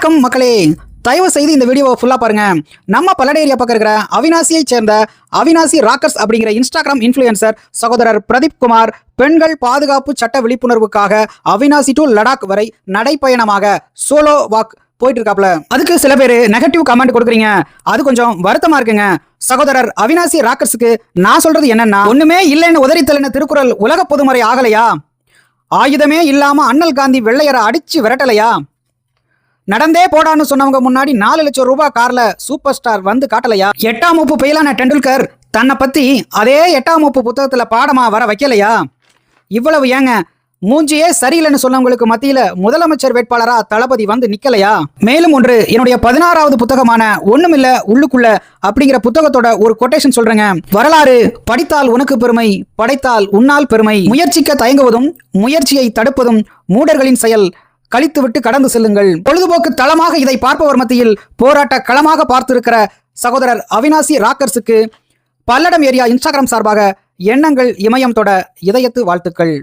வணக்கம் மக்களே, தயவு செய்து இந்த வீடியோவை ஃபுல்லா பாருங்க. நம்ம பல்லட ஏரியா பக்கம் இருக்கிற அவினாசியை சேர்ந்த அவினாசி ராக்கர்ஸ் அப்படிங்கிற இன்ஸ்டாகிராம் இன்ஃப்ளூயன்சர் சகோதரர் பிரதீப் குமார் பெண்கள் பாதுகாப்பு சட்ட விழிப்புணர்வுக்காக அவினாசி டு லடாக் வரை நடைப்பயணமாக சோலோ வாக் போயிட்டு இருக்காப்ல. அதுக்கு சில பேர் நெகட்டிவ் கமெண்ட் கொடுக்குறீங்க. அது கொஞ்சம் வருத்தமா இருக்குங்க. சகோதரர் அவினாசி ராக்கர்ஸுக்கு நான் சொல்றது என்னன்னா, ஒண்ணுமே இல்லைன்னு உதறித்தல்னு திருக்குறள் உலக பொதுமறை ஆகலையா? ஆயுதமே இல்லாம அண்ணல் காந்தி வெள்ளையரை அடிச்சு விரட்டலையா? நடந்தே போடான்னு சொன்னவங்க முன்னாடி 4 லட்சம் ரூபாய் கார்ல சூப்பர் ஸ்டார் வந்து காட்டலையா? 8ஆம் வகுப்பு பெயிலான டெண்டுல்கர் தன்னை பத்தி அதே 8ஆம் வகுப்பு புத்தகத்துல பாடமா வர வைக்கலையா? இவ்வளவு ஏங்க, மூஞ்சியே சரியில்லைன்னு சொன்னவங்களுக்கு மத்தியில முதலமைச்சர் வேட்பாளரா தளபதி வந்து நிக்கலையா? மேலும் ஒன்று, என்னுடைய 16வது புத்தகமான ஒண்ணுமில்ல உள்ளுக்குள்ள அப்படிங்கிற புத்தகத்தோட ஒரு கொட்டேஷன் சொல்றேங்க. வரலாறு படித்தால் உனக்கு பெருமை, படைத்தால் உன்னால் பெருமை. முயற்சிக்க தயங்குவதும் முயற்சியை தடுப்பதும் மூடர்களின் செயல். கழித்துவிட்டு கடந்து செல்லுங்கள். பொழுதுபோக்கு தளமாக இதை பார்ப்பவர் மத்தியில் போராட்ட களமாக பார்த்திருக்கிற சகோதரர் அவினாசி ராக்கர்ஸுக்கு பல்லடம் ஏரியா இன்ஸ்டாகிராம் சார்பாக எண்ணங்கள் இமயம் தொட இதயத்து வாழ்த்துக்கள்.